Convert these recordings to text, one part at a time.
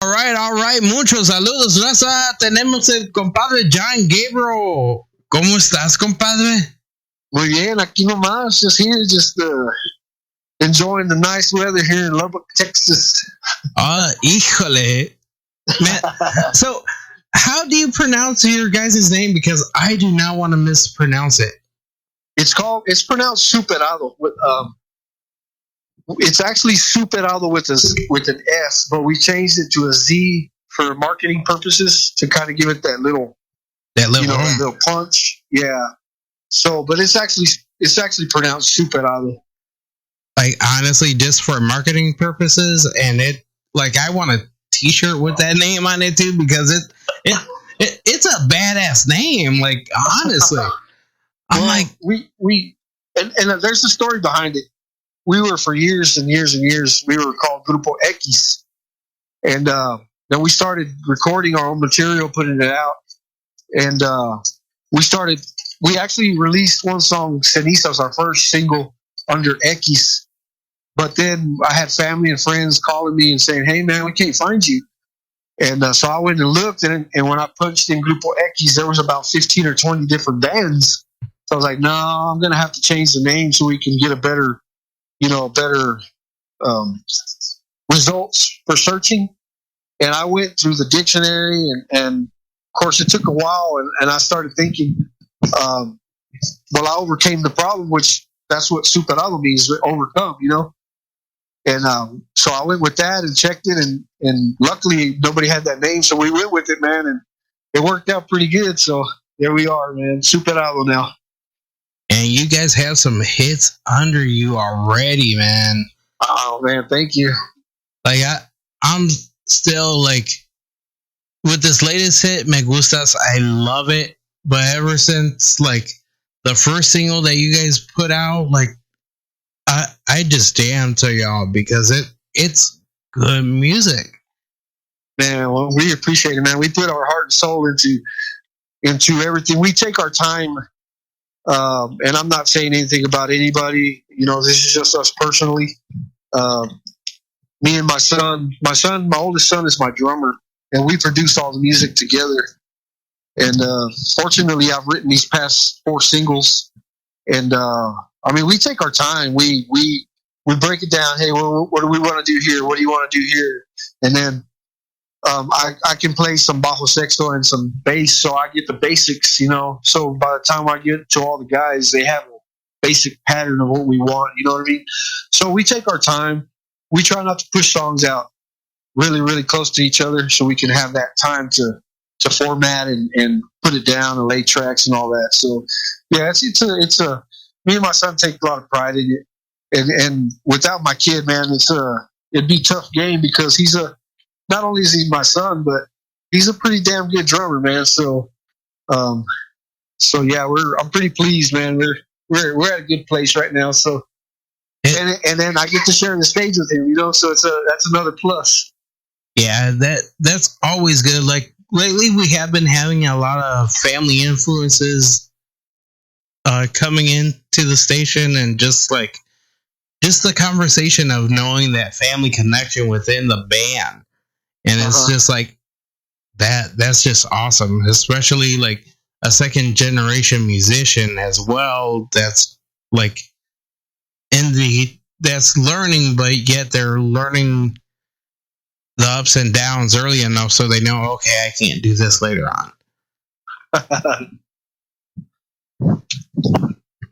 All right. Muchos saludos, raza. Tenemos el compadre John Gabriel. ¿Cómo estás, compadre? Muy bien, aquí nomás, just here, just enjoying the nice weather here in Lubbock, Texas. Híjole. Man, so, how do you pronounce your guys' name? Because I do not want to mispronounce it. It's pronounced Zuperado. It's actually Zuperado with an S, but we changed it to a Z for marketing purposes to kind of give it that little little punch. Yeah. So, but it's actually pronounced Zuperado. Like, honestly, just for marketing purposes, and I want a T-shirt with that name on it too, because it's a badass name. Like, honestly, and there's a story behind it. We were for years and years and years. We were called Grupo X, and then we started recording our own material, putting it out, and we actually released one song, Cenizas, our first single under X. But then I had family and friends calling me and saying, "Hey, man, we can't find you." And so I went and looked, and when I punched in Grupo X, there was about 15 or 20 different bands. So I was like, "No, I'm going to have to change the name so we can get a better results for searching." And I went through the dictionary, and of course, it took a while, and I started thinking, well, I overcame the problem, which that's what Superado means, overcome, And so I went with that and checked it, and luckily nobody had that name, so we went with it, man, and it worked out pretty good. So there we are, man, Superado now. And you guys have some hits under you already, man. Oh, man, thank you. Like, I'm still, like, with this latest hit, Me Gustas, I love it. But ever since, like, the first single that you guys put out, like, I just damn to y'all, because it's good music. Man, well, we appreciate it, man. We put our heart and soul into everything. We take our time, and I'm not saying anything about anybody. This is just us personally. Me and my son, my oldest son is my drummer, and we produce all the music together. And fortunately, I've written these past 4 singles, and we take our time. We break it down. Hey, well, what do we want to do here? What do you want to do here? And then I can play some bajo sexto and some bass, so I get the basics. So by the time I get to all the guys, they have a basic pattern of what we want. You know what I mean? So we take our time. We try not to push songs out really, really close to each other, so we can have that time to format and put it down and lay tracks and all that. So yeah, it's a me and my son take a lot of pride in it, and without my kid, man, it'd be a tough game, because not only is he my son, but he's a pretty damn good drummer, man. So yeah, I'm pretty pleased, man. We're at a good place right now. So and then I get to share the stage with him, so that's another plus. Yeah, that's always good. Like, lately, we have been having a lot of family influences coming into the station, and just the conversation of knowing that family connection within the band, and it's just like that's just awesome. Especially like a second generation musician as well. That's like that's learning, but yet they're learning the ups and downs early enough so they know, okay, I can't do this later on.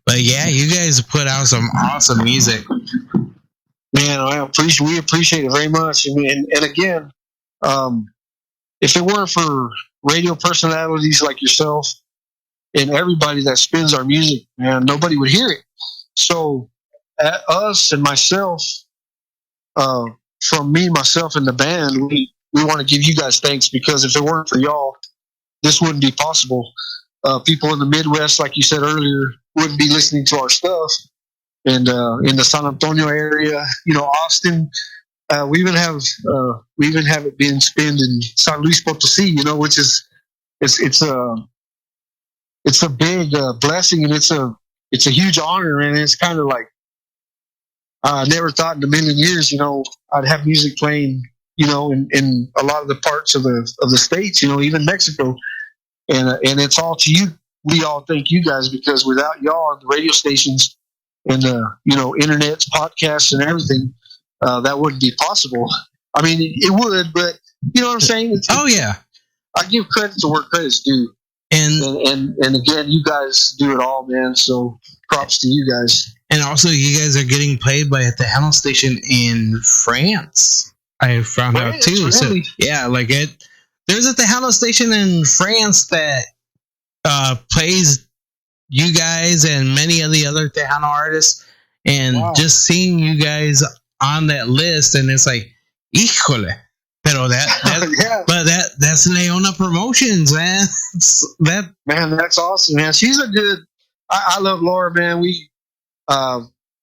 But yeah, you guys put out some awesome music. Man, we appreciate it very much. And again, if it weren't for radio personalities like yourself and everybody that spins our music, man, nobody would hear it. So us and myself, from me, myself, and the band, we want to give you guys thanks, because if it weren't for y'all, this wouldn't be possible. People in the Midwest, like you said earlier, wouldn't be listening to our stuff. And in the San Antonio area, Austin, we even have it being spinned in San Luis Potosí, which is it's a big blessing, and it's a huge honor, and it's kind of like I never thought in a million years, I'd have music playing, in a lot of the parts of the states, even Mexico, and it's all to you. We all thank you guys, because without y'all, the radio stations and the internets, podcasts, and everything, that wouldn't be possible. I mean, it would, but you know what I'm saying? Oh yeah, I give credit to where credit's due, and again, you guys do it all, man. So props to you guys. And also, you guys are getting played by a Tejano station in France. I found out too. Really? So yeah, there's a Tejano station in France that plays you guys and many of the other Tejano artists, and just seeing you guys on that list, and it's like, híjole. Pero that's Leona Promotions, man. Man, that's awesome, man. She's a good. I love Laura, man. We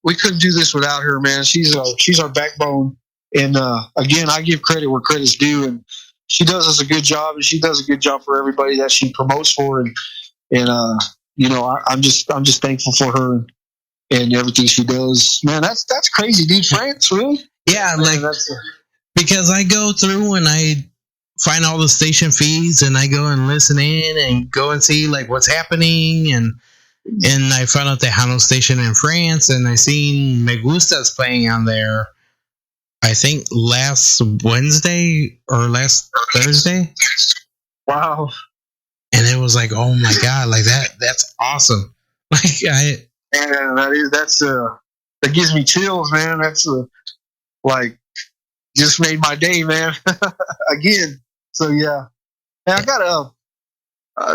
couldn't do this without her, man. She's our backbone, and again, I give credit where credit's due, and she does us a good job, and she does a good job for everybody that she promotes for, and I'm just thankful for her and everything she does. Man, that's crazy, dude. France, really? Yeah, man, because I go through and I find all the station feeds, and I go and listen in and go and see what's happening, and I found out the Tejano station in France, and I seen Me Gustas playing on there. I think last Wednesday or last Thursday. Wow. And it was like, oh my god, that's awesome. That gives me chills, man. That's just made my day, man. Again. So yeah. Hey, I got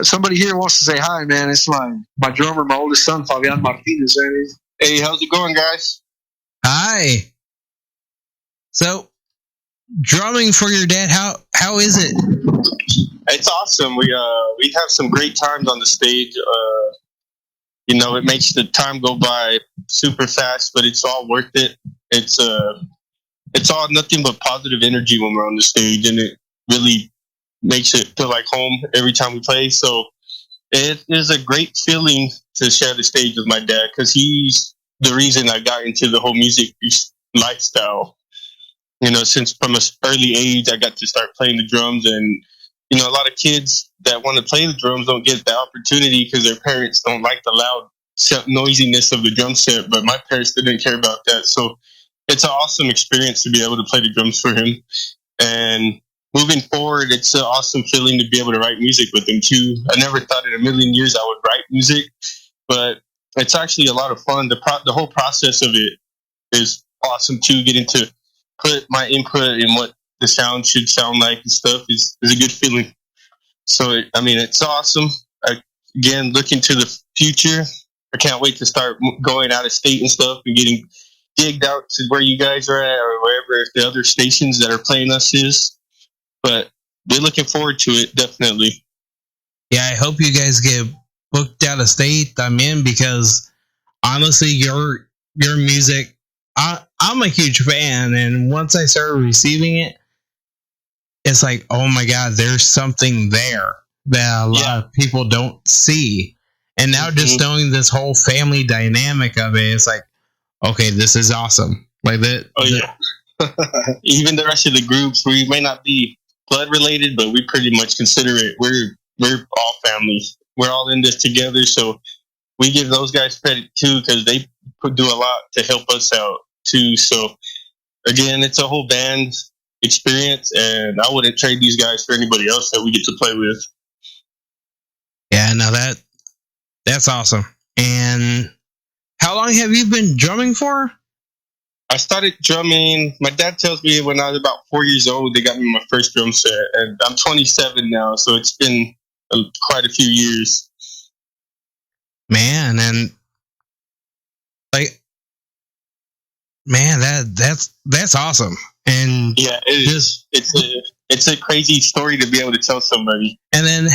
somebody here wants to say hi, man. It's my drummer, my oldest son, Fabian Martinez. Hey, how's it going, guys? Hi. So, drumming for your dad, how is it? It's awesome. We have some great times on the stage. It makes the time go by super fast, but it's all worth it. It's all nothing but positive energy when we're on the stage, and it really makes it feel like home every time we play. So it is a great feeling to share the stage with my dad, because he's the reason I got into the whole music lifestyle. Since from an early age, I got to start playing the drums, and a lot of kids that want to play the drums don't get the opportunity because their parents don't like the loud noisiness of the drum set, but my parents didn't care about that. So it's an awesome experience to be able to play the drums for him. And moving forward, it's an awesome feeling to be able to write music with him too. I never thought in a million years I would write music, but it's actually a lot of fun. The whole process of it is awesome too. Getting to put my input in what the sound should sound like and stuff is a good feeling. So, it's awesome. Again, looking to the future, I can't wait to start going out of state and stuff and getting gigged out to where you guys are at or wherever the other stations that are playing us is. But we're looking forward to it, definitely. Yeah, I hope you guys get booked out of state. I'm in, because honestly, your music, I'm a huge fan, and once I started receiving it, it's like, oh my god, there's something there that a lot of people don't see. And now just knowing this whole family dynamic of it, it's like, okay, this is awesome. Like that. Oh yeah. Even the rest of the groups, we may not be blood related, but we pretty much consider it. We're all family. We're all in this together, so we give those guys credit too, because they do a lot to help us out too. So again, it's a whole band experience, and I wouldn't trade these guys for anybody else that we get to play with. Yeah, no, that's awesome. And how long have you been drumming for? I started drumming. My dad tells me when I was about 4 years old, they got me my first drum set, and I'm 27 now, so it's been quite a few years. Man, and that's awesome. And yeah, it is. It's a crazy story to be able to tell somebody. And then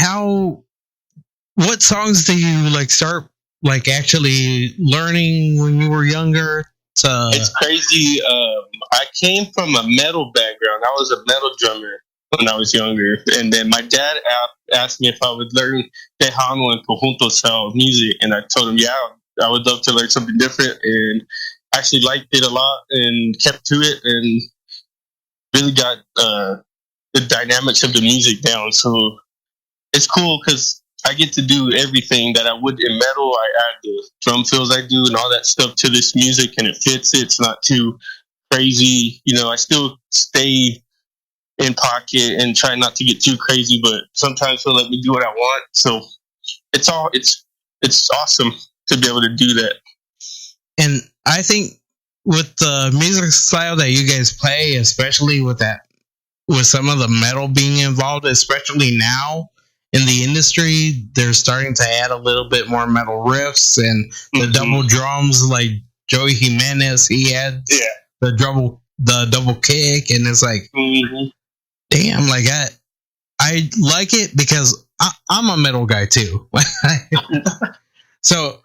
what songs do you start actually learning when you were younger? It's crazy. I came from a metal background. I was a metal drummer when I was younger, and then my dad asked me if I would learn Tejano and conjunto style music, and I told him, yeah, I would love to learn something different, and actually liked it a lot and kept to it. And really got the dynamics of the music down. So it's cool because I get to do everything that I would in metal. I add the drum fills I do and all that stuff to this music, and it fits. It's not too crazy. I still stay in pocket and try not to get too crazy, but sometimes feel let me do what I want. So it's awesome to be able to do that. And I think with the music style that you guys play, especially with some of the metal being involved, especially now in the industry, they're starting to add a little bit more metal riffs and the double drums. Like Joey Jimenez, he had the double kick, and it's like, damn, like I like it because I'm a metal guy too. So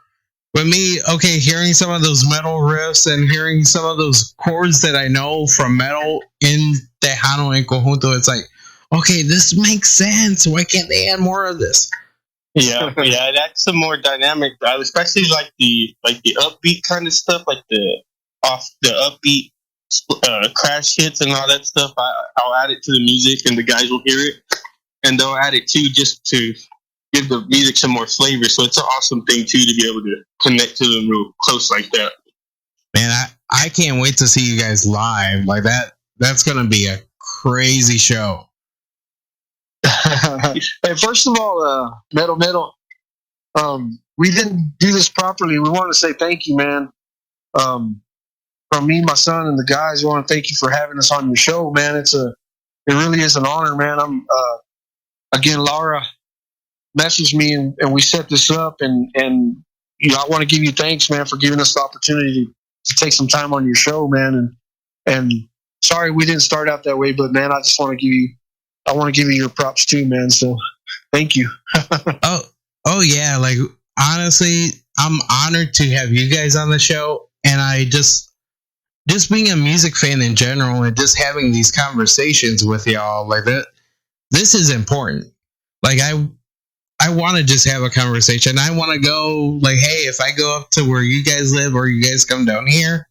with me, okay, hearing some of those metal riffs and hearing some of those chords that I know from metal in Tejano en Conjunto, it's like, okay, this makes sense. Why can't they add more of this? Yeah, that's some more dynamic, especially like the upbeat kind of stuff, like the upbeat crash hits and all that stuff. I'll add it to the music, and the guys will hear it, and they'll add it too, just to give the music some more flavor. So it's an awesome thing too to be able to connect to them real close like that. Man, I can't wait to see you guys live like that. That's gonna be a crazy show. Hey, first of all, metal, we didn't do this properly. We want to say thank you, man. From me, my son, and the guys, we want to thank you for having us on your show, man. It really is an honor, man. Again, Laura messaged me and we set this up, and I want to give you thanks, man, for giving us the opportunity to take some time on your show, man. And sorry we didn't start out that way, but man, I just want to give you your props too, man. So thank you. oh yeah, like honestly, I'm honored to have you guys on the show, and I just being a music fan in general and just having these conversations with y'all like that, this is important. Like I want to just have a conversation. I want to go like, hey, if I go up to where you guys live or you guys come down here,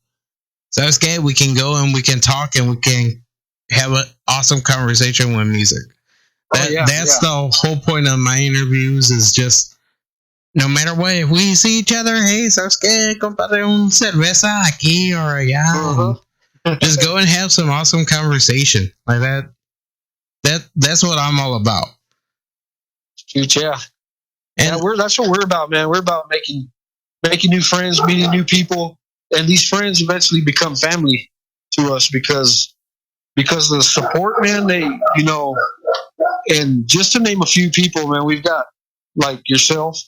so it's good. We can go and we can talk and we can have an awesome conversation with music. That's the whole point of my interviews, is just no matter what, if we see each other, hey, ¿sabes qué? Compadre, un cerveza aquí or allá. Just go and have some awesome conversation like that. That's what I'm all about. Yeah. And that's what we're about, man. We're about making new friends, meeting new people, and these friends eventually become family to us because of the support, man. They, and just to name a few people, man, we've got like yourself,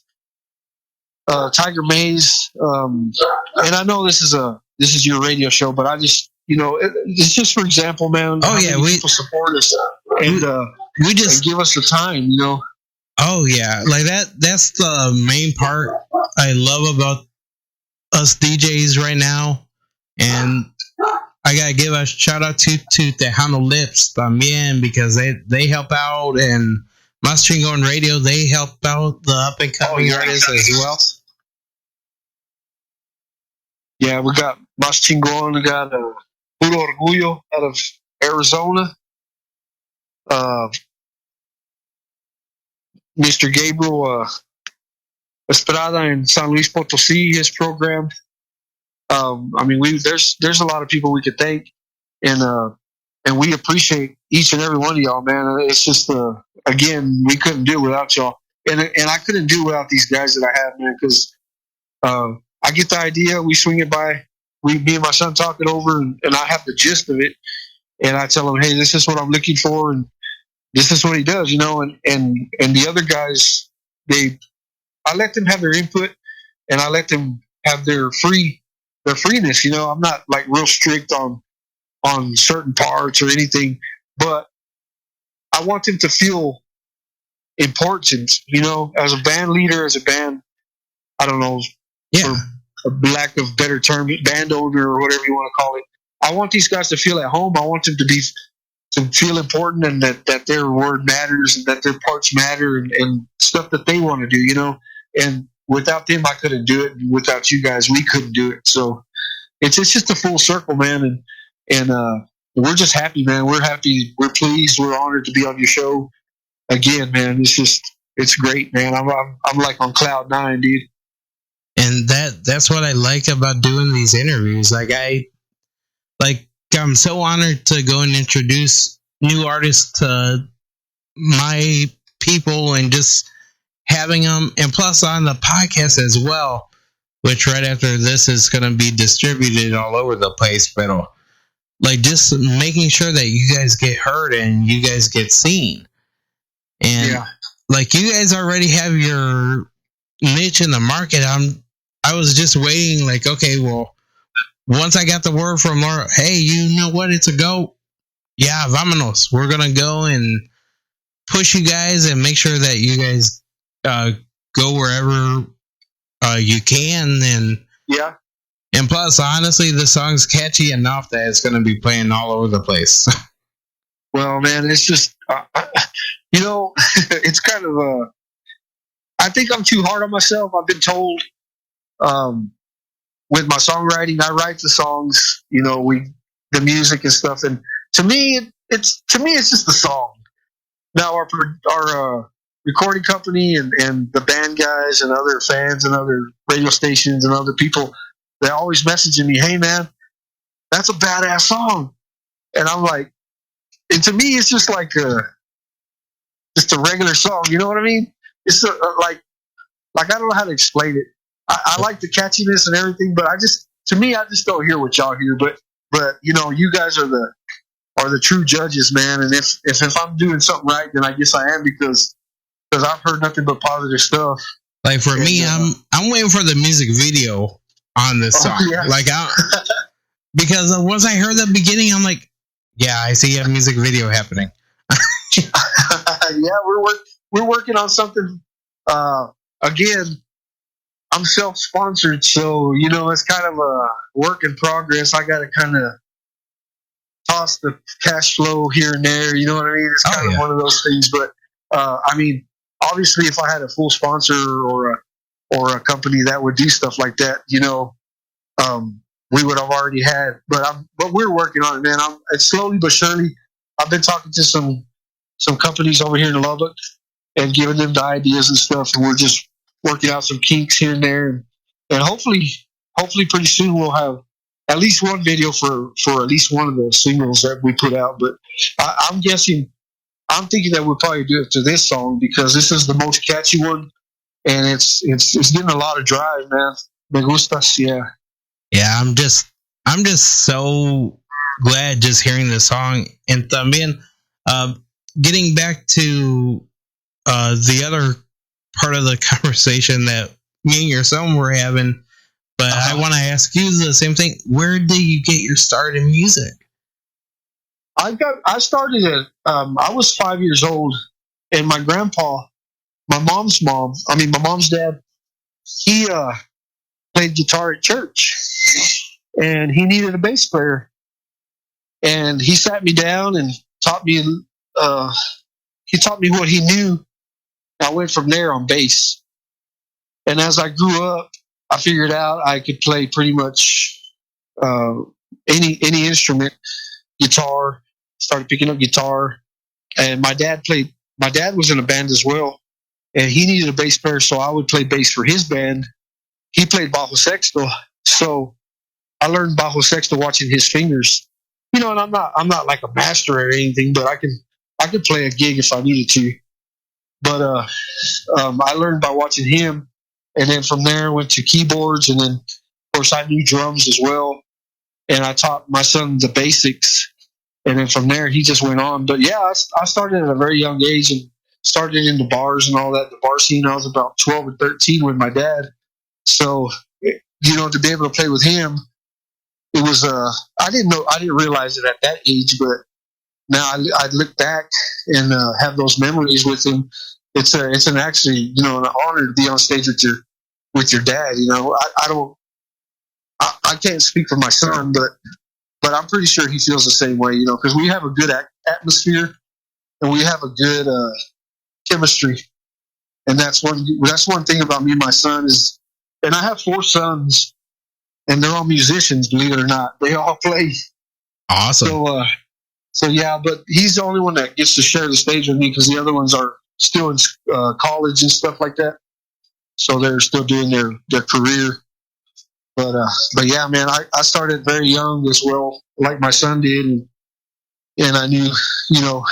Tiger Mays, and I know this is your radio show, but I just, it's just for example, man. Oh yeah, people support us and we just give us the time, Oh yeah, like that's the main part I love about us DJs right now. And I gotta give a shout out to Tejano Lips también, because they help out, and Mas Chingon Radio, they help out the up and coming artists as well. Yeah, we got Mas Chingon, we got Puro Orgullo out of Arizona. Mr. Gabriel Estrada in San Luis Potosí, his program. There's a lot of people we could thank, and we appreciate each and every one of y'all, man. It's just again, we couldn't do it without y'all, and I couldn't do it without these guys that I have, man. Because I get the idea, we swing it by, me and my son talk it over, and I have the gist of it, and I tell him, hey, this is what I'm looking for, and this is what he does, and the other guys, I let them have their input, and I let them have their freeness. I'm not like real strict on certain parts or anything, but I want them to feel important, as a band leader, as a band, I don't know, for a lack of better term, band owner or whatever you want to call it. I want these guys to feel at home. I want them to feel important, and that their word matters, and that their parts matter, and stuff that they want to do, and without them, I couldn't do it. And without you guys, we couldn't do it. So it's just a full circle, man. And we're just happy, man. We're happy. We're pleased. We're honored to be on your show again, man. It's great, man. I'm like on cloud nine, dude. And that's what I like about doing these interviews. I'm so honored to go and introduce new artists to my people and just having them, and plus on the podcast as well, which right after this is going to be distributed all over the place. But like just making sure that you guys get heard and you guys get seen. And like you guys already have your niche in the market. I was just waiting, like, okay, well, once I got the word from Laura, hey, you know what? It's a go. Yeah, vámonos. We're going to go and push you guys and make sure that you guys go wherever you can. And plus, honestly, the song's catchy enough that it's going to be playing all over the place. Well, man, it's just, it's kind of I think I'm too hard on myself. I've been told with my songwriting, I write the songs, the music and stuff. And to me, it's just the song. Now our recording company and the band guys and other fans and other radio stations and other people, they're always messaging me, hey man, that's a badass song. And I'm like, and to me, it's just like just a regular song. You know what I mean? It's like I don't know how to explain it. I like the catchiness and everything, but I just don't hear what y'all hear. But you guys are the true judges, man. And if I'm doing something right, then I guess I am because I've heard nothing but positive stuff. Like for me, I'm waiting for the music video on this song. Yeah. Like because once I heard the beginning, I'm like, yeah, I see a music video happening. Yeah, we're working on something. Again, I'm self-sponsored, so it's kind of a work in progress. I got to kind of toss the cash flow here and there. You know what I mean? It's kind of one of those things. But I mean, obviously, if I had a full sponsor or a company that would do stuff like that, we would have already had. But we're working on it, man. It's slowly but surely. I've been talking to some companies over here in Lubbock and giving them the ideas and stuff, and we're just working out some kinks here and there, and hopefully pretty soon we'll have at least one video for at least one of the singles that we put out. But I'm thinking that we'll probably do it to this song because this is the most catchy one, and it's getting a lot of drive, man. Me gustas, yeah. Yeah, I'm just so glad just hearing the song. And también, getting back to the other part of the conversation that me and your son were having, but I want to ask you the same thing. Where did you get your start in music? I started at I was 5 years old, and my grandpa, my mom's dad, he played guitar at church, and he needed a bass player, and he sat me down and taught me. He taught me what he knew. I went from there on bass, and as I grew up, I figured out I could play pretty much any instrument. Guitar. Started picking up guitar, and my dad was in a band as well, and he needed a bass player, so I would play bass for his band. He played bajo sexto, so I learned bajo sexto watching his fingers. And I'm not like a master or anything, but I could play a gig if I needed to. But I learned by watching him, and then from there went to keyboards, and then of course I knew drums as well, and I taught my son the basics, and then from there he just went on. But yeah, I started at a very young age and started into bars and all that. The bar scene, I was about 12 or 13 with my dad, so to be able to play with him, it was I didn't realize it at that age, but now I look back and have those memories with him. It's an actually an honor to be on stage with your dad. I can't speak for my son, but I'm pretty sure he feels the same way. Because we have a good atmosphere and we have a good chemistry, and that's one thing about me and my son is, and I have 4 sons, and they're all musicians. Believe it or not, they all play. Awesome. So So yeah, but he's the only one that gets to share the stage with me because the other ones are still in college and stuff like that. So they're still doing their career. But yeah, man, I started very young as well, like my son did, and I knew, you know,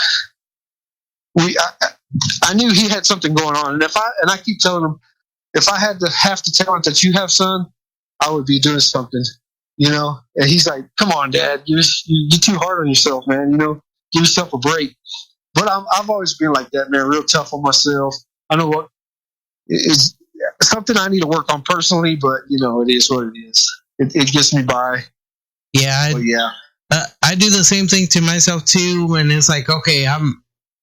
I knew he had something going on, and I keep telling him, if I had half the talent that you have, son, I would be doing something, you know. And he's like, "Come on, Dad, you're too hard on yourself, man. You know, give yourself a break." But I've always been like that, man, real tough on myself. I know what is something I need to work on personally, but you know, it is what it is. It gets me by. Yeah, I do the same thing to myself too. When it's like, okay, I'm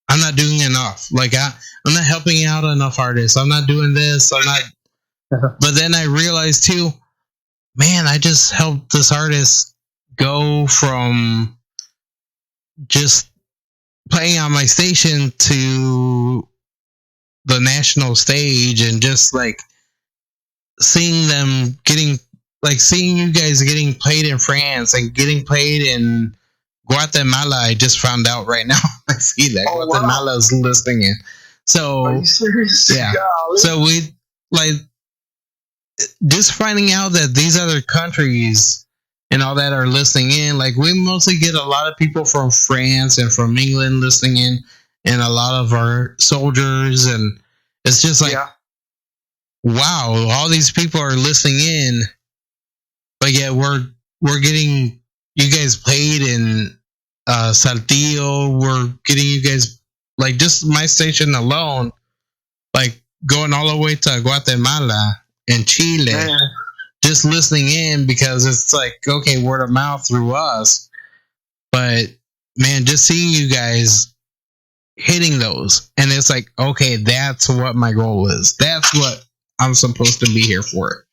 not doing enough. Like I'm not helping out enough artists. I'm not doing this. I'm not. But then I realized too, man, I just helped this artist go from just playing on my station to the national stage, and just like seeing them seeing you guys getting played in France and getting played in Guatemala. I just found out right now. I see that Guatemala is listening in. So are you serious? Yeah. Golly. So we like just finding out that these other countries and all that are listening in. Like we mostly get a lot of people from France and from England listening in, and a lot of our soldiers, and it's just like, wow, all these people are listening in, but yeah, we're getting you guys played in Saltillo. We're getting you guys, like, just my station alone, like going all the way to Guatemala and Chile. Man. Just listening in, because it's like, okay, word of mouth through us. But man, just seeing you guys hitting those, and it's like, okay, that's what my goal is. That's what I'm supposed to be here for.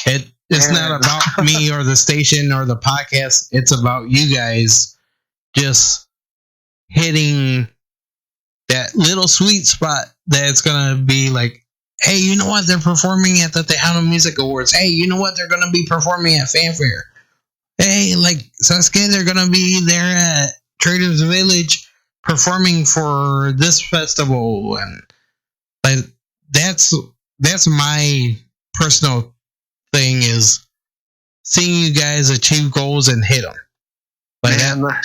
It's not about me or the station or the podcast. It's about you guys just hitting that little sweet spot that's gonna be like, hey, you know what? They're performing at the Tejano Music Awards. Hey, you know what? They're going to be performing at Fanfare. Hey, like, Sasuke, they're going to be there at Traders Village performing for this festival. And like, that's my personal thing, is seeing you guys achieve goals and hit them. Like that.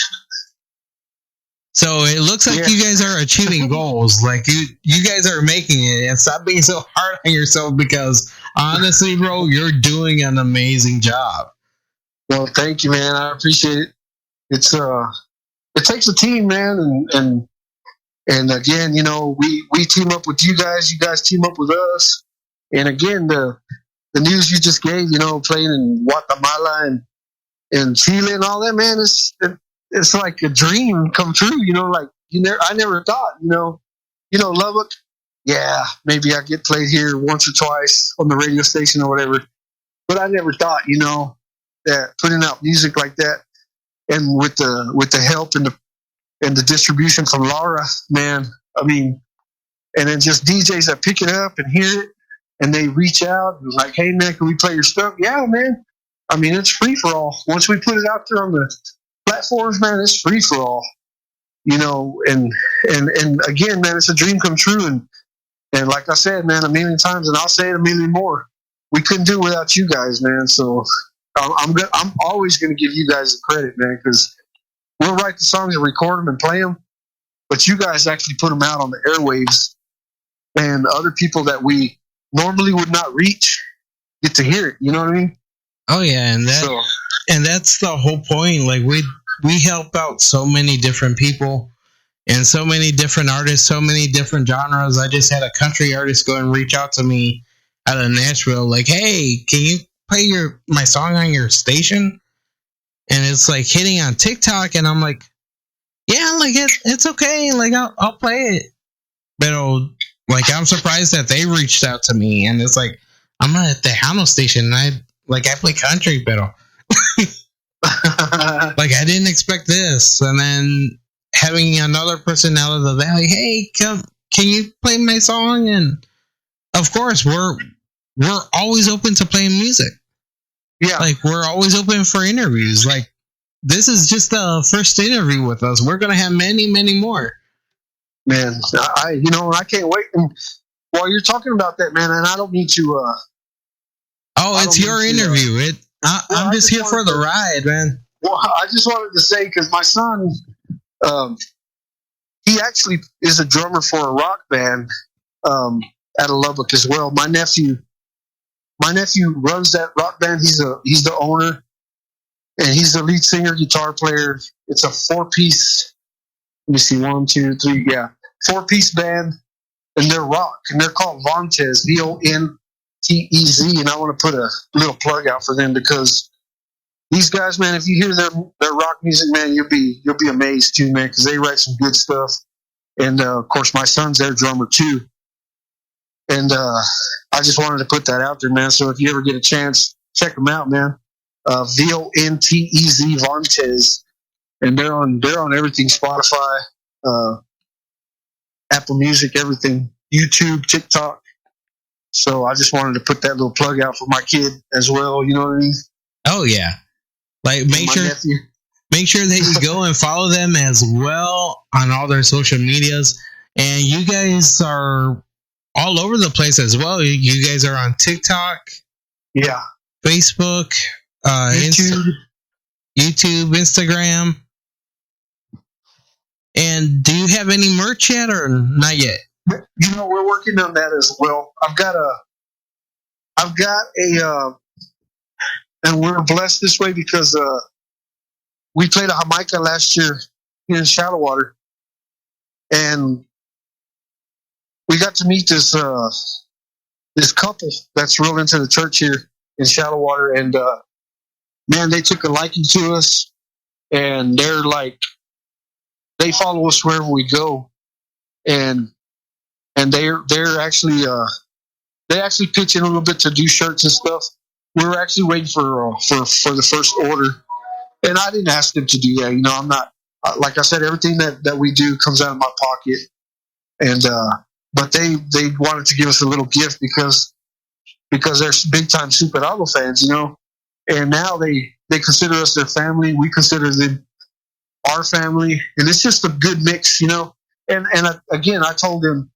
So it looks like you guys are achieving goals. Like you guys are making it, and stop being so hard on yourself, because honestly, bro, you're doing an amazing job. Well, thank you, man. I appreciate it. It takes a team, man, and again, you know, we team up with you guys team up with us. And again, the news you just gave, you know, playing in Guatemala and Chile and all that, man, it's like a dream come true, you know. Like I never thought, you know, Lubbock, yeah, maybe I get played here once or twice on the radio station or whatever, but I never thought, you know, that putting out music like that, and with the help and the distribution from Laura, man, I mean, and then just DJs that pick it up and hear it, and they reach out and like, hey man, can we play your stuff? Yeah, man. I mean, it's free for all. Once we put it out there on the platforms, man, it's free for all, you know. And again, man, it's a dream come true. And like I said, man, a million times, and I'll say it a million more, we couldn't do it without you guys, man. So I'm always going to give you guys the credit, man, because we'll write the songs and record them and play them, but you guys actually put them out on the airwaves, and other people that we normally would not reach get to hear it. You know what I mean? Oh yeah, and that's the whole point. Like we help out so many different people and so many different artists, so many different genres. I just had a country artist go and reach out to me out of Nashville, like, hey, can you play my song on your station? And it's like hitting on TikTok, and I'm like, yeah, like it's okay, like I'll play it. But like, I'm surprised that they reached out to me, and it's like, I'm at the Tejano station, and I play country, but like, I didn't expect this. And then having another person out of the valley, hey, can you play my song? And of course, we're always open to playing music. Yeah, like, we're always open for interviews. Like, this is just the first interview with us. We're gonna have many, many more. Man, I can't wait. And while you're talking about that, man, and I don't need to. It's your interview. I'm just here for the ride, man. Well, I just wanted to say because my son, he actually is a drummer for a rock band out of Lubbock as well. My nephew runs that rock band. He's the owner, and he's the lead singer, guitar player. It's a 4-piece. Let me see, 1, 2, 3, 4-piece band, and they're rock, and they're called Vontez, Vontez, and I want to put a little plug out for them because these guys, man, if you hear their rock music, man, you'll be amazed too, man, because they write some good stuff, and of course my son's their drummer too, and I just wanted to put that out there, man. So if you ever get a chance, check them out, man. Vontez, Vontez, and they're on everything, Spotify, Apple Music, everything, YouTube, TikTok. So I just wanted to put that little plug out for my kid as well. You know what I mean? Oh yeah, like make sure that you go and follow them as well on all their social medias. And you guys are all over the place as well. You guys are on TikTok, Facebook, YouTube, Instagram. And do you have any merch yet or not yet? We're working on that as well. I've got a, and we're blessed this way because we played a Jamaica last year here in Shallow Water, and we got to meet this couple that's real into the church here in Shallow Water, and man, they took a liking to us, and they follow us wherever we go, and they're actually they actually pitch in a little bit to do shirts and stuff. We were actually waiting for the first order, and I didn't ask them to do that. I'm not, like I said, everything that we do comes out of my pocket, and but they wanted to give us a little gift because they're big time Zuperado fans, and now they consider us their family. We consider them our family, and it's just a good mix, And again, I told them,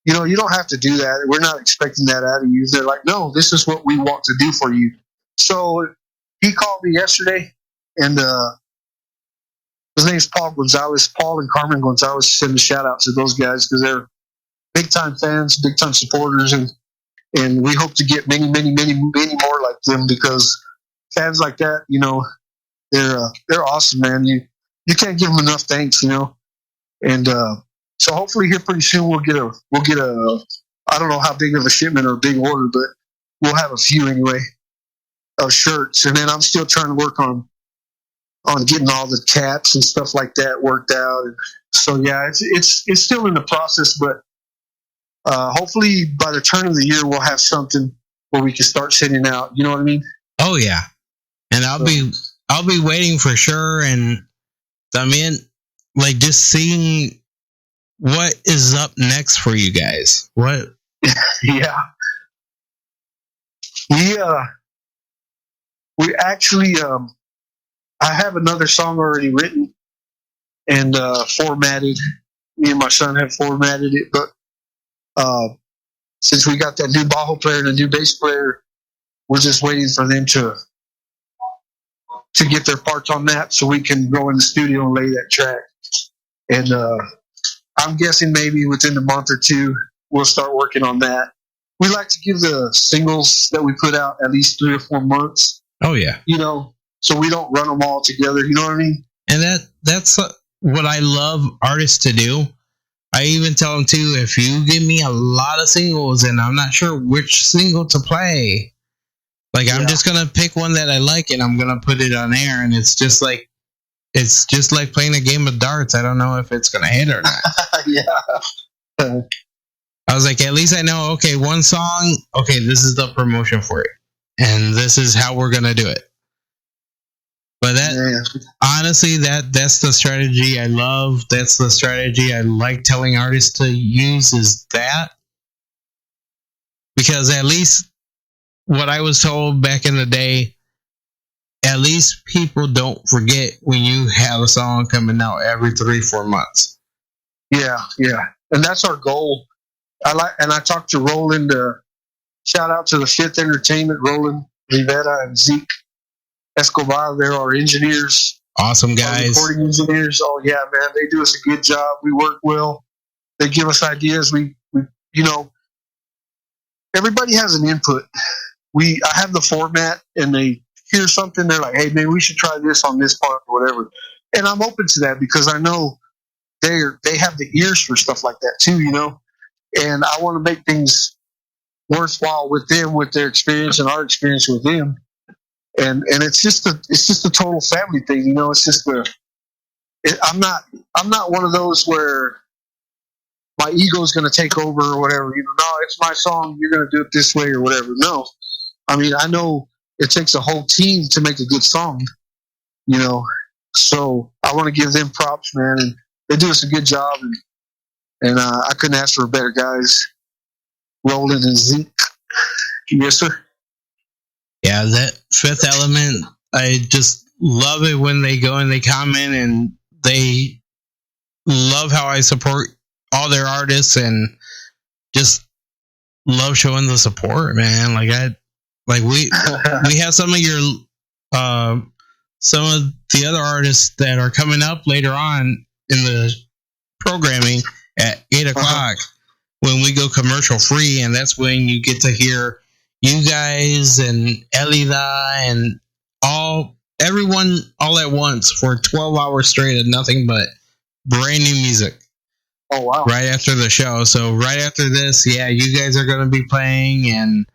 you don't have to do that. We're not expecting that out of you. They're like, no, this is what we want to do for you. So he called me yesterday, and his name's Paul Gonzalez. Paul and Carmen Gonzalez send a shout out to those guys because they're big time fans, big time supporters, and we hope to get many, many, many, many more like them because fans like that, they're awesome, man. You can't give them enough thanks, and so hopefully here pretty soon we'll get a I don't know how big of a shipment or a big order, but we'll have a few anyway of shirts, and then I'm still trying to work on getting all the caps and stuff like that worked out. And so yeah, it's still in the process, but hopefully by the turn of the year we'll have something where we can start sending out. You know what I mean? Oh yeah, and I'll be waiting for sure. And I mean, like just seeing what is up next for you guys. What? Yeah. We actually I have another song already written and formatted. Me and my son have formatted it, but since we got that new bajo player and a new bass player, we're just waiting for them to get their parts on that so we can go in the studio and lay that track. And I'm guessing maybe within a month or two we'll start working on that. We like to give the singles that we put out at least 3 or 4 months. Oh yeah, so we don't run them all together. You know what I mean? And that's what I love artists to do. I even tell them too, if you give me a lot of singles and I'm not sure which single to play, like I'm just gonna pick one that I like and I'm gonna put it on air, and it's just like playing a game of darts. I don't know if it's gonna hit or not. Yeah. I was like, at least I know, okay, one song, okay, this is the promotion for it, and this is how we're gonna do it. But honestly, that's the strategy I love. That's the strategy I like telling artists to use, is that. Because at least what I was told back in the day, at least people don't forget when you have a song coming out every 3-4 months. Yeah, and that's our goal. I talked to Roland. Shout out to the Fifth Entertainment, Roland Rivera and Zeke Escobar. They're our engineers. Awesome guys. Recording engineers. Oh yeah, man, they do us a good job. We work well. They give us ideas. We everybody has an input. I have the format, and they hear something. They're like, hey, maybe we should try this on this part or whatever. And I'm open to that because I know they have the ears for stuff like that too, And I want to make things worthwhile with them, with their experience and our experience with them. And it's just a total family thing, It's just I'm not one of those where my ego is going to take over or whatever. No, it's my song. You're going to do it this way or whatever. No, I mean, I know it takes a whole team to make a good song, So I want to give them props, man, and they do us a good job. And I couldn't ask for better guys, Roland and Zeke. Yes, sir. Yeah, that Fifth Element, I just love it when they go and they comment and they love how I support all their artists and just love showing the support, man. We have some of your some of the other artists that are coming up later on in the programming at 8:00 when we go commercial free, and that's when you get to hear you guys and Elida and everyone all at once for 12 hours straight of nothing but brand new music. Oh wow! Right after the show, so right after this, yeah, you guys are going to be playing, and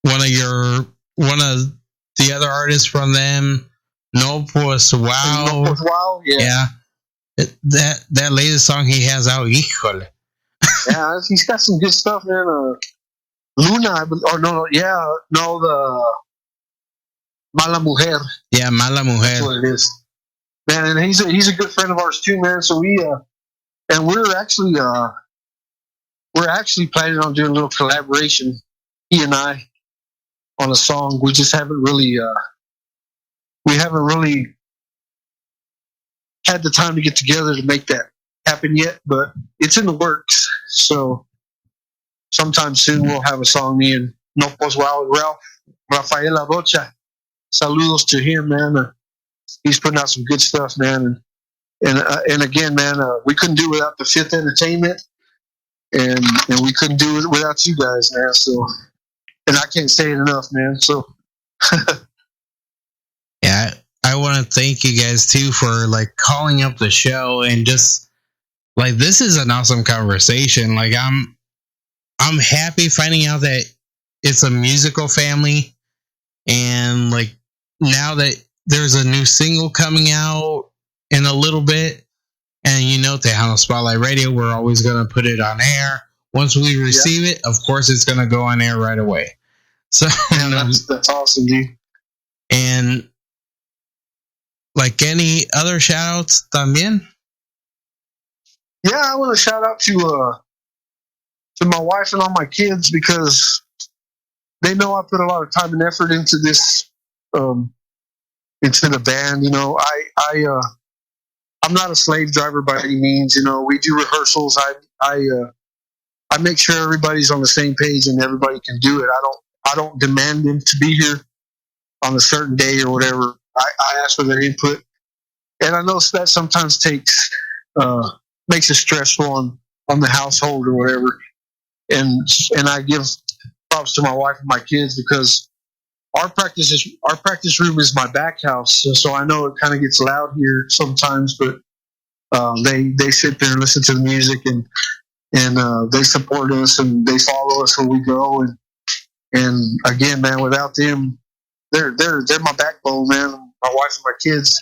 one of the other artists from them, No Pues Wow, yeah. That latest song he has out, híjole. Yeah, he's got some good stuff, man. Luna, the Mala Mujer. Yeah, Mala Mujer. That's what it is. Man, and he's a good friend of ours too, man. So we're actually planning on doing a little collaboration, he and I, on a song. We just haven't really had the time to get together to make that happen yet, but it's in the works. So sometime soon we'll have a song, me and No Pues Wow and Rafael Rocha. Saludos to him, man. He's putting out some good stuff, man. And again, man, we couldn't do it without the Fifth Entertainment, and we couldn't do it without you guys, man. So, and I can't say it enough, man. So, yeah, I want to thank you guys too for calling up the show and just this is an awesome conversation. I'm happy finding out that it's a musical family, and now that there's a new single coming out in a little bit, and Tejano Spotlight Radio, we're always going to put it on air. Once we receive it, of course, it's going to go on air right away. So that's awesome, dude. And any other shout outs también? Yeah, I want to shout out to my wife and all my kids because they know I put a lot of time and effort into this, into the band. I'm not a slave driver by any means. We do rehearsals. I make sure everybody's on the same page and everybody can do it. I don't demand them to be here on a certain day or whatever. I ask for their input, and I know that sometimes makes it stressful on the household or whatever. And I give props to my wife and my kids because our practice room is my back house, so I know it kind of gets loud here sometimes, but they sit there and listen to the music and they support us and they follow us where we go, and again, man, without them, they're my backbone, man. My wife and my kids,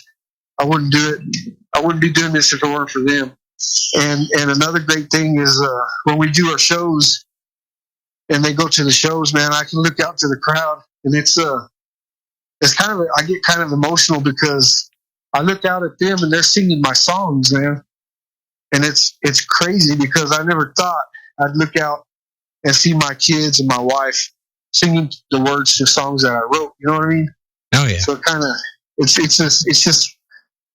I wouldn't do it. I wouldn't be doing this if it weren't for them. And another great thing is when we do our shows and they go to the shows, man, I can look out to the crowd and it's kind of I get kind of emotional because I look out at them and they're singing my songs, man, and it's crazy because I never thought I'd look out and see my kids and my wife singing the words to songs that I wrote. You know what I mean? Oh yeah. So kind of, it's just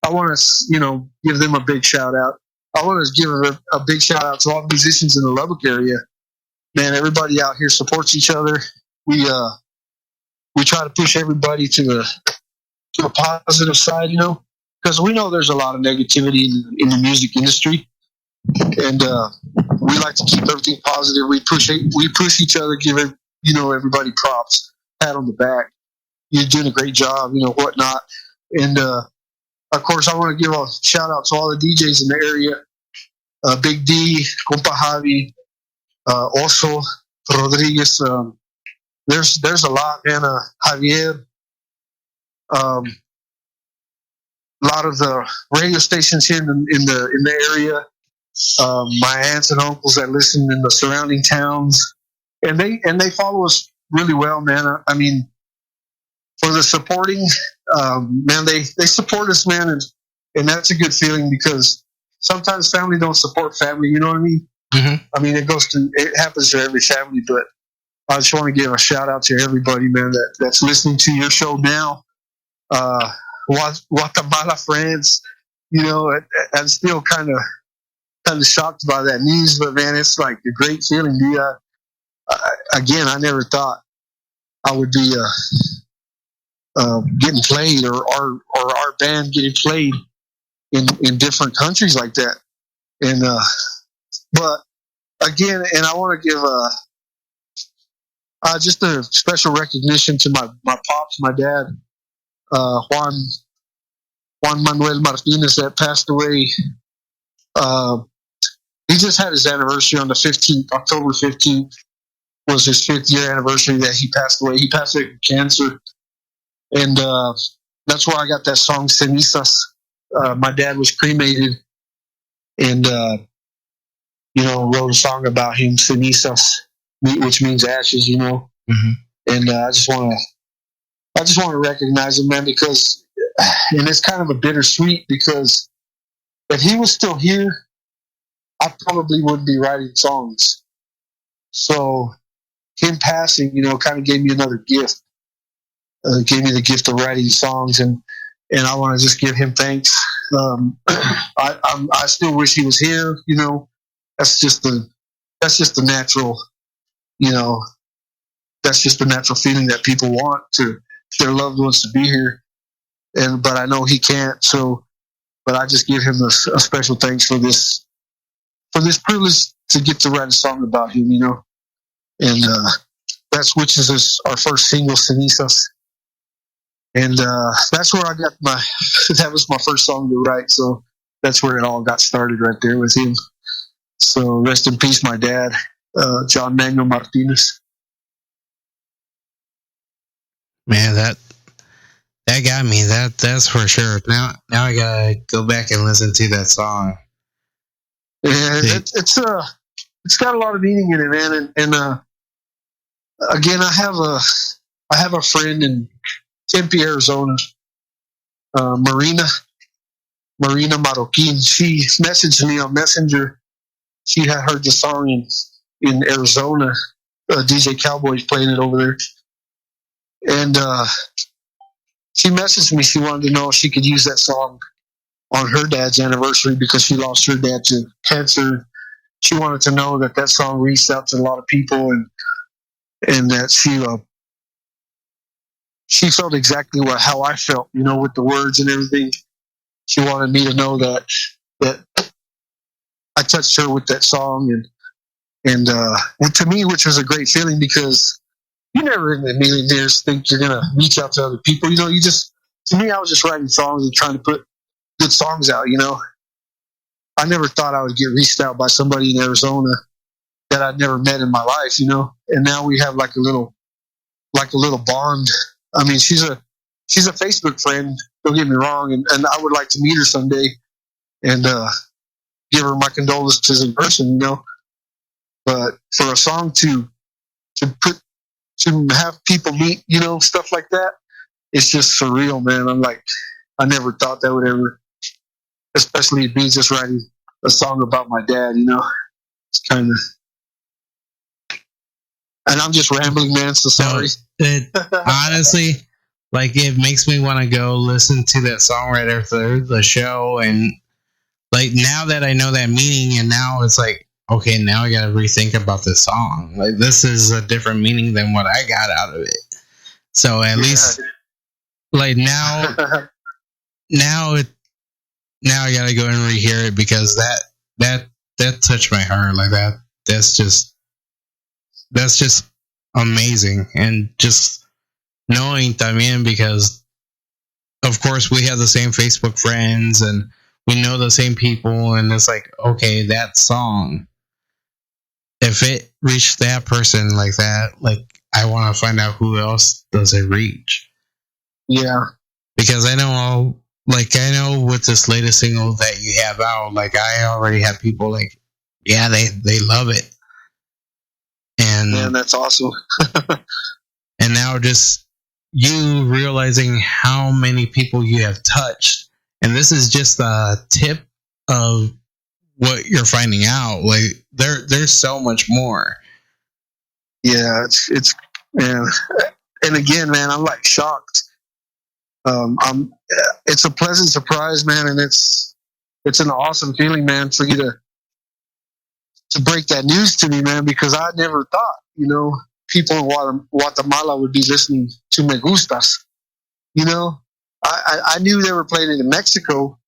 I want to give them a big shout out. I want to give a big shout out to all the musicians in the Lubbock area. Man, everybody out here supports each other. We try to push everybody to the positive side, because we know there's a lot of negativity in the music industry, and we like to keep everything positive. We push each other, give everybody props, pat on the back. You're doing a great job, whatnot. And of course, I want to give a shout out to all the DJs in the area. Big D, Compa Javi, Oso, Rodriguez. There's a lot, man. Javier. A lot of the radio stations here in the area. My aunts and uncles that listen in the surrounding towns, and they follow us really well, man. I mean, for the supporting, man, they support us, man, and that's a good feeling because sometimes family don't support family. You know what I mean? Mm-hmm. I mean, it happens to every family, but I just want to give a shout out to everybody, man, that's listening to your show now. Guatemala friends, I'm still kind of shocked by that news, but man, it's like a great feeling, dude. Again, I never thought I would be getting played or our band getting played in different countries like that. And but again, and I want to give just a special recognition to my pops, my dad, Juan Manuel Martinez, that passed away. He just had his anniversary on the 15th, October 15th was his 5th year anniversary that he passed away. He passed away from cancer. And that's where I got that song, Cenizas. My dad was cremated and, wrote a song about him, Cenizas, which means ashes, Mm-hmm. And I just want to recognize him, man, because, and it's kind of a bittersweet because if he was still here, I probably wouldn't be writing songs. So him passing, kind of gave me another gift. Gave me the gift of writing songs, and I want to just give him thanks. I still wish he was here. That's just the natural, that's just the natural feeling that people want to their loved ones to be here. But I know he can't. So, but I just give him a special thanks for this privilege to get to write a song about him. And that's which is our first single, Cenizas. And that's where I got that was my first song to write. So that's where it all got started right there with him. So rest in peace, my dad, John Manuel Martinez. Man, that got me. That's for sure. Now I gotta go back and listen to that song. Yeah, it's got a lot of meaning in it, man. And again, I have a friend in Tempe, Arizona, Marina Marroquin. She messaged me on Messenger. She had heard the song in Arizona. DJ Cowboy's playing it over there. And she messaged me. She wanted to know if she could use that song on her dad's anniversary because she lost her dad to cancer. She wanted to know that song reached out to a lot of people and that she felt exactly how I felt, with the words and everything. She wanted me to know that I touched her with that song, and to me, which was a great feeling because you never in a million years think you're gonna reach out to other people. You just, to me, I was just writing songs and trying to put good songs out. I never thought I would get reached out by somebody in Arizona that I'd never met in my life. And now we have like a little bond. I mean, she's a Facebook friend. Don't get me wrong, and I would like to meet her someday and give her my condolences in person. But for a song to have people meet, stuff like that, it's just surreal, man. I'm like, I never thought that would ever, especially me just writing a song about my dad. It's kind of. And I'm just rambling, man. So sorry. Honestly, like it makes me want to go listen to that song right after the show. And like now that I know that meaning, and now it's like, okay, now I got to rethink about this song. Like this is a different meaning than what I got out of it. So at least like now I gotta go and rehear it, because that touched my heart. Like that's just amazing. And just knowing también, because of course we have the same Facebook friends and we know the same people, and it's like, okay, that song, if it reached that person like that, like I want to find out who else does it reach. Yeah. Because I know with this latest single that you have out, like I already have people like, yeah, they love it. And man, that's awesome. And now just you realizing how many people you have touched, and this is just a tip of what you're finding out. Like there's so much more. Yeah, it's man, and again, man, I'm like shocked. It's a pleasant surprise, man, and it's an awesome feeling, man, for you to break that news to me, man, because I never thought, people in Guatemala would be listening to Me Gustas. I knew they were playing it in Mexico,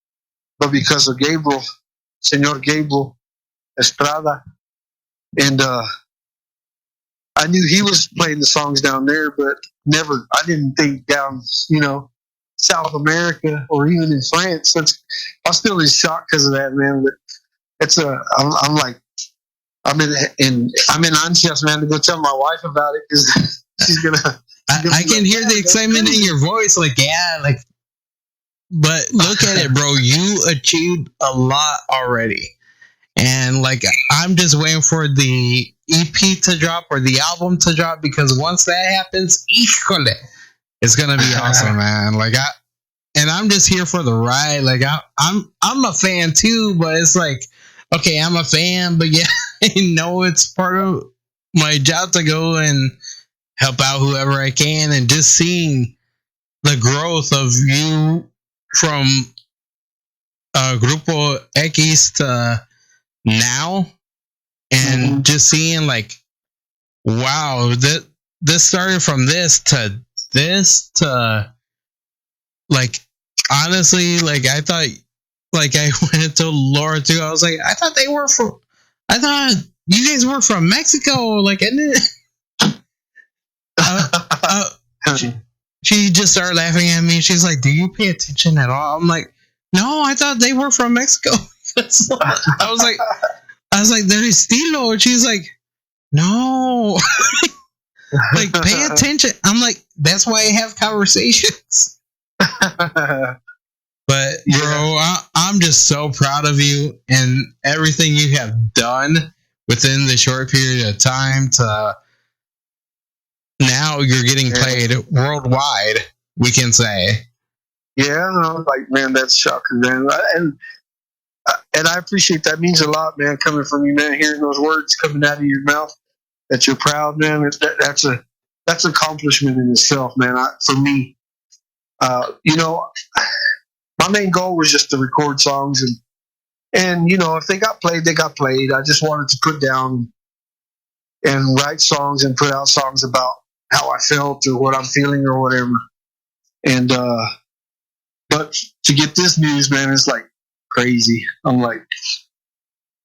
but because of Gabriel, Senor Gabriel Estrada, and I knew he was playing the songs down there, but I didn't think down, South America or even in France. I'm still in shock because of that, man. But I'm in anxious, man, to go tell my wife about it, because she's gonna. I can hear the excitement in your voice, like yeah, like. But look at it, bro. You achieved a lot already, and like I'm just waiting for the EP to drop or the album to drop, because once that happens, híjole, it's gonna be awesome, man. Like I'm just here for the ride. Like I'm a fan too, but it's like, okay, I'm a fan, but yeah, I know it's part of my job to go and help out whoever I can, and just seeing the growth of you from Grupo X to now, and just seeing like, wow, this started from this to like, honestly, like I thought, like I went and told Laura too. I was like, I thought you guys were from Mexico. Like, I didn't. She just started laughing at me. She's like, do you pay attention at all? I'm like, no, I thought they were from Mexico. I was like, they're estilo. And she's like, no. Like, pay attention. I'm like, that's why I have conversations. But bro, I'm just so proud of you and everything you have done within the short period of time to now you're getting played worldwide, we can say. Yeah, like, man, that's shocking, man. And I appreciate that. It means a lot, man, coming from you, man, hearing those words coming out of your mouth that you're proud, man. That's an accomplishment in itself, man. For me, my main goal was just to record songs, and if they got played, they got played. I just wanted to put down and write songs and put out songs about how I felt or what I'm feeling or whatever. And but to get this news, man, it's like crazy. I'm like,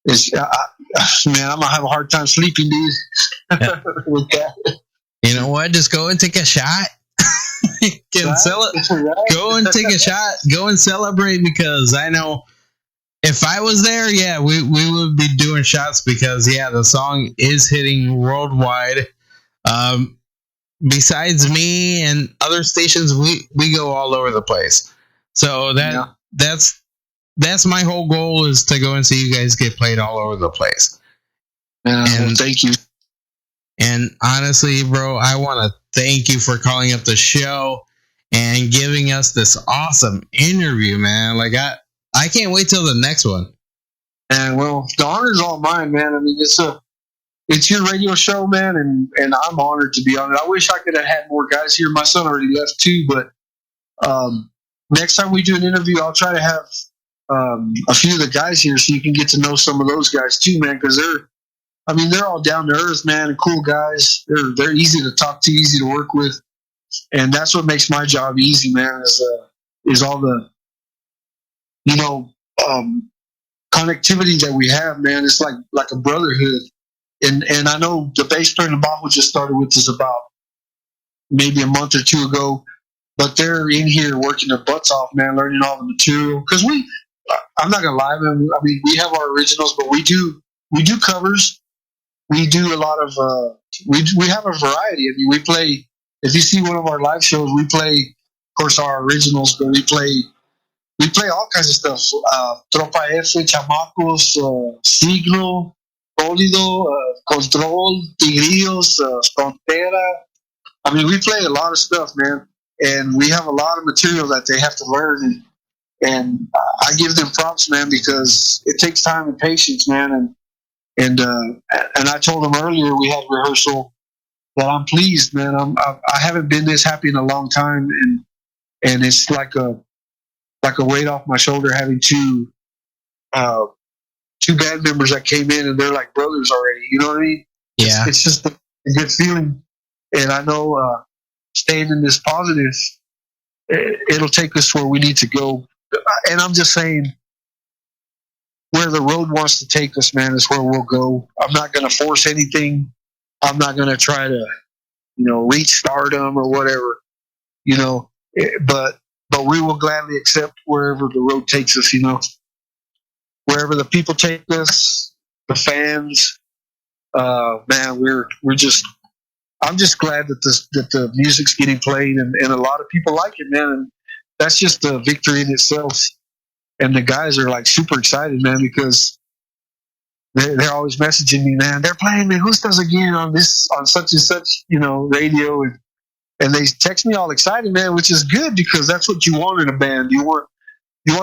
man, I'm gonna have a hard time sleeping, dude. Yeah. With that. You know what? Just go and take a shot. Go and take a shot. Go and celebrate, because I know if I was there, yeah, we would be doing shots, because yeah, the song is hitting worldwide. Besides me and other stations, we go all over the place. So that's my whole goal, is to go and see you guys get played all over the place. Well, thank you. And honestly, bro, I want to thank you for calling up the show and giving us this awesome interview, man. Like I can't wait till the next one. And well, the honor's all mine, man. I mean, it's your radio show, man, and I'm honored to be on it. I wish I could have had more guys here. My son already left too, but next time we do an interview, I'll try to have a few of the guys here so you can get to know some of those guys too, man, because they're all down to earth, man, and cool guys. They're easy to talk to, easy to work with, and that's what makes my job easy, man. Is all the connectivity that we have, man. It's like a brotherhood, and I know the bass player in the Bajo just started with us about maybe a month or two ago, but they're in here working their butts off, man, learning all the material. Because I'm not gonna lie, man. I mean, we have our originals, but we do covers. We do a lot of we have a variety. I mean, we play. If you see one of our live shows, we play, of course, our originals, but we play all kinds of stuff. Tropa F, Chamacos, Signo, Pólido, Control, Tigrillos, Frontera. I mean, we play a lot of stuff, man, and we have a lot of material that they have to learn, and I give them props, man, because it takes time and patience, man, and I told them earlier we had rehearsal that I'm pleased, man. I haven't been this happy in a long time, and it's like a weight off my shoulder having two band members that came in and they're like brothers already. You know what I mean? Yeah. It's just a good feeling, and I know staying in this positive, it'll take us where we need to go. And I'm just saying, where the road wants to take us, man, is where we'll go. I'm not going to force anything. I'm not going to try to, reach stardom or whatever, but we will gladly accept wherever the road takes us, wherever the people take us, the fans, man, I'm just glad that the music's getting played and a lot of people like it, man. And that's just a victory in itself. And the guys are like super excited, man, because they're always messaging me, man. They're playing me Gustas again on such and such, radio, and they text me all excited, man, which is good because that's what you want in a band. You want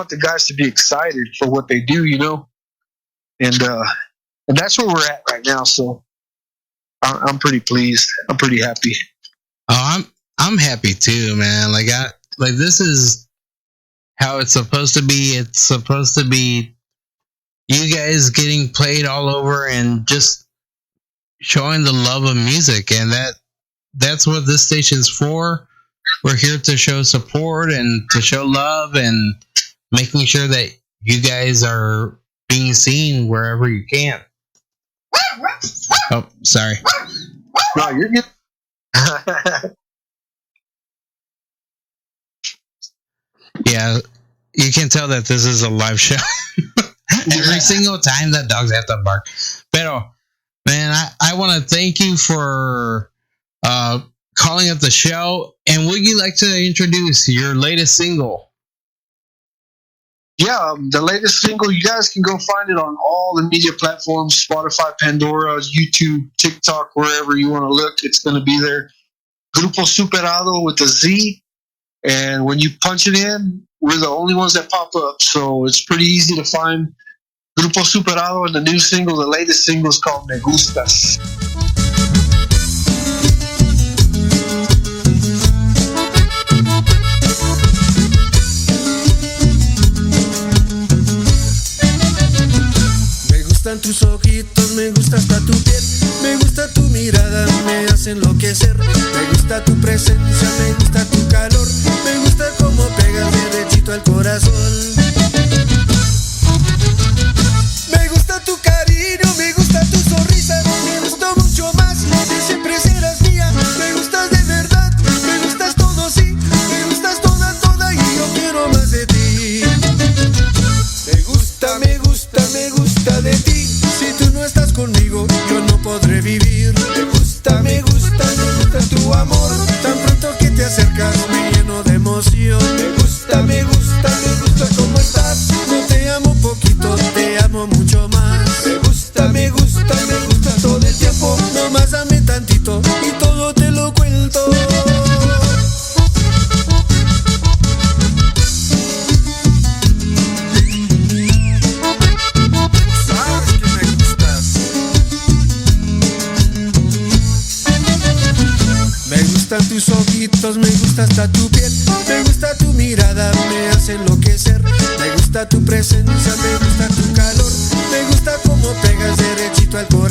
the guys to be excited for what they do, and that's where we're at right now. So I'm pretty pleased. I'm pretty happy. Oh, I'm happy too, man. Like this is how it's supposed to be. It's supposed to be you guys getting played all over and just showing the love of music, and that's what this station's for. We're here to show support and to show love and making sure that you guys are being seen wherever you can. Oh, sorry. No, you're good. Yeah, you can tell that this is a live show. Every single time that dogs have to bark. Pero, man, I want to thank you for calling up the show. And would you like to introduce your latest single? Yeah, the latest single, you guys can go find it on all the media platforms, Spotify, Pandora, YouTube, TikTok, wherever you want to look. It's going to be there. Grupo Zuperado with a Z. And when you punch it in, we're the only ones that pop up. So it's pretty easy to find Grupo Zuperado, and the new single, the latest single, is called Me Gustas. Me gustan tus ojitos, me gusta hasta tu piel, me gusta tu mirada, me hace enloquecer. Me gusta tu presencia, me gusta tu calor, me gusta cómo pegas derechito al corazón. Me gusta tu cariño, me gusta tu sonrisa, me gusta mucho más, que siempre serás mía. Me gustas de verdad, me gustas todo, sí, me gustas toda, toda, y yo quiero más de ti. Me gusta, me gusta, me gusta de ti. Si tú no estás conmigo, yo no podré vivir. Me gusta, me gusta, me gusta tu amor. Tan pronto que te acercas, me lleno de emoción. Me gusta, me gusta, me gusta cómo estás. No te amo poquito, te amo mucho más. Me gusta todo el tiempo. Nomás dame tantito y todo te lo cuento. Sabes que me gustas. tus ojitos, me gusta hasta tu piel, me gusta tu mirada, me hace enloquecer, me gusta tu presencia, me gusta tu calor, me gusta cómo pegas derechito al corazón.